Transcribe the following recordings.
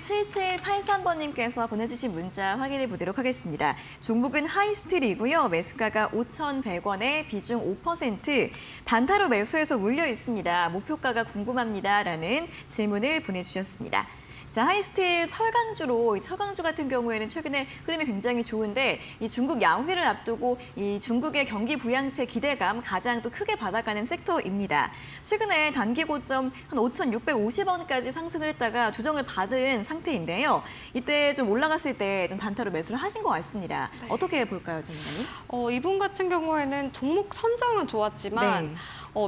7783번님께서 보내주신 문자 확인해 보도록 하겠습니다. 종목은 하이스틸이고요. 매수가가 5,100원에 비중 5%, 단타로 매수해서 물려 있습니다. 목표가가 궁금합니다라는 질문을 보내주셨습니다. 자, 하이스틸 철강주로 이 철강주 같은 경우에는 최근에 흐름이 굉장히 좋은데 이 중국 양회를 앞두고 이 중국의 경기 부양책 기대감 가장 또 크게 받아가는 섹터입니다. 최근에 단기 고점 한 5,650원까지 상승을 했다가 조정을 받은 상태인데요. 이때 좀 올라갔을 때 좀 단타로 매수를 하신 것 같습니다. 네. 어떻게 볼까요, 전문가님? 이분 같은 경우에는 종목 선정은 좋았지만 네.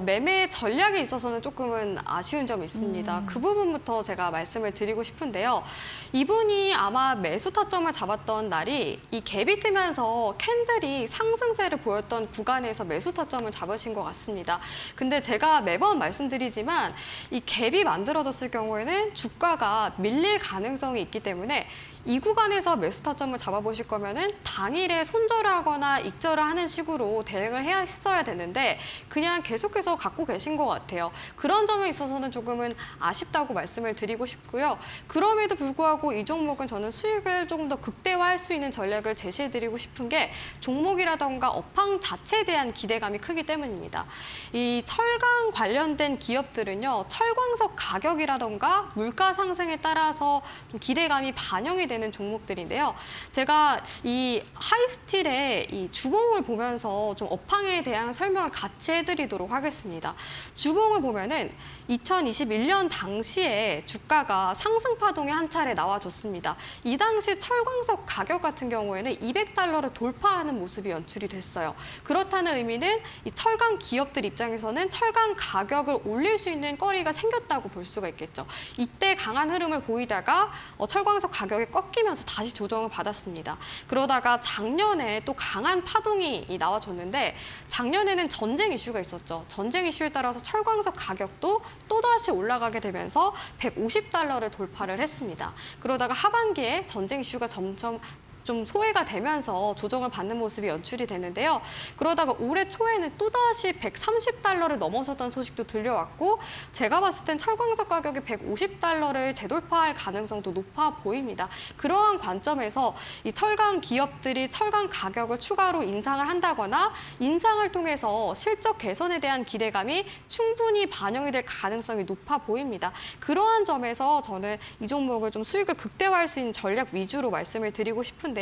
매매 전략에 있어서는 조금은 아쉬운 점이 있습니다. 그 부분부터 제가 말씀을 드리고 싶은데요. 이분이 아마 매수 타점을 잡았던 날이 이 갭이 뜨면서 캔들이 상승세를 보였던 구간에서 매수 타점을 잡으신 것 같습니다. 근데 제가 매번 말씀드리지만 이 갭이 만들어졌을 경우에는 주가가 밀릴 가능성이 있기 때문에 이 구간에서 매수 타점을 잡아보실 거면은 당일에 손절하거나 익절을 하는 식으로 대응을 했어야 되는데 그냥 계속해서 갖고 계신 것 같아요. 그런 점에 있어서는 조금은 아쉽다고 말씀을 드리고 싶고요. 그럼에도 불구하고 이 종목은 저는 수익을 조금 더 극대화할 수 있는 전략을 제시해드리고 싶은 게 종목이라던가 업황 자체에 대한 기대감이 크기 때문입니다. 이 철강 관련된 기업들은요, 철광석 가격이라던가 물가 상승에 따라서 좀 기대감이 반영이 되는 종목들인데요. 제가 이 하이스틸의 이 주봉을 보면서 좀 업황에 대한 설명을 같이 해드리도록 하겠습니다. 주봉을 보면은 2021년 당시에 주가가 상승 파동이 한 차례 나와줬습니다. 이 당시 철광석 가격 같은 경우에는 200달러를 돌파하는 모습이 연출이 됐어요. 그렇다는 의미는 이 철강 기업들 입장에서는 철강 가격을 올릴 수 있는 거리가 생겼다고 볼 수가 있겠죠. 이때 강한 흐름을 보이다가 철광석 가격이 꺾이면서 다시 조정을 받았습니다. 그러다가 작년에 또 강한 파동이 나와줬는데 작년에는 전쟁 이슈가 있었죠. 전쟁 이슈에 따라서 철광석 가격도 또다시 올라가게 되면서 150달러를 돌파를 했습니다. 그러다가 하반기에 전쟁 이슈가 점점 좀 소외가 되면서 조정을 받는 모습이 연출이 되는데요. 그러다가 올해 초에는 또다시 130달러를 넘어섰던 소식도 들려왔고 제가 봤을 땐 철광석 가격이 150달러를 재돌파할 가능성도 높아 보입니다. 그러한 관점에서 이 철강 기업들이 철강 가격을 추가로 인상을 한다거나 인상을 통해서 실적 개선에 대한 기대감이 충분히 반영이 될 가능성이 높아 보입니다. 그러한 점에서 저는 이 종목을 좀 수익을 극대화할 수 있는 전략 위주로 말씀을 드리고 싶은데요.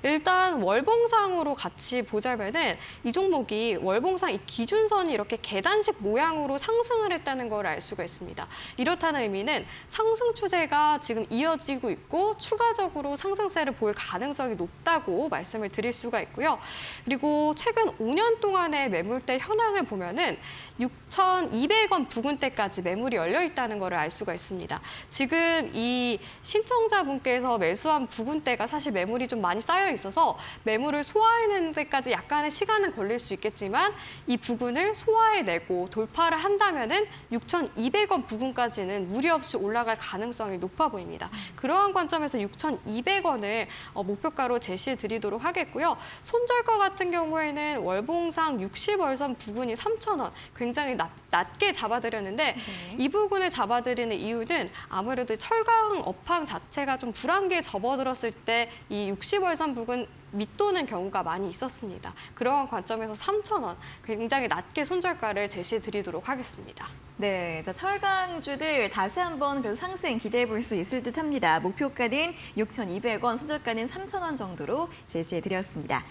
일단 월봉상으로 같이 보자면은 이 종목이 월봉상 이 기준선이 이렇게 계단식 모양으로 상승을 했다는 걸 알 수가 있습니다. 이렇다는 의미는 상승 추세가 지금 이어지고 있고 추가적으로 상승세를 보일 가능성이 높다고 말씀을 드릴 수가 있고요. 그리고 최근 5년 동안의 매물대 현황을 보면은 6,200원 부근대까지 매물이 열려 있다는 걸 알 수가 있습니다. 지금 이 신청자분께서 매수한 부근대가 사실 매물이 좀 많이 쌓여 있어서 매물을 소화해내는 데까지 약간의 시간은 걸릴 수 있겠지만 이 부근을 소화해내고 돌파를 한다면은 6,200원 부근까지는 무리 없이 올라갈 가능성이 높아 보입니다. 그러한 관점에서 6,200원을 목표가로 제시해 드리도록 하겠고요. 손절가 같은 경우에는 월봉상 60월선 부근이 3,000원, 굉장히 낮게 잡아드렸는데 네. 이 부분을 잡아드리는 이유는 아무래도 철강 업황 자체가 좀 불안기에 접어들었을 때 이 60월선 부근 밑도는 경우가 많이 있었습니다. 그러한 관점에서 3,000원, 굉장히 낮게 손절가를 제시해 드리도록 하겠습니다. 네, 자, 철강주들 다시 한번 그래도 상승 기대해 볼 수 있을 듯합니다. 목표가는 6,200원, 손절가는 3,000원 정도로 제시해 드렸습니다.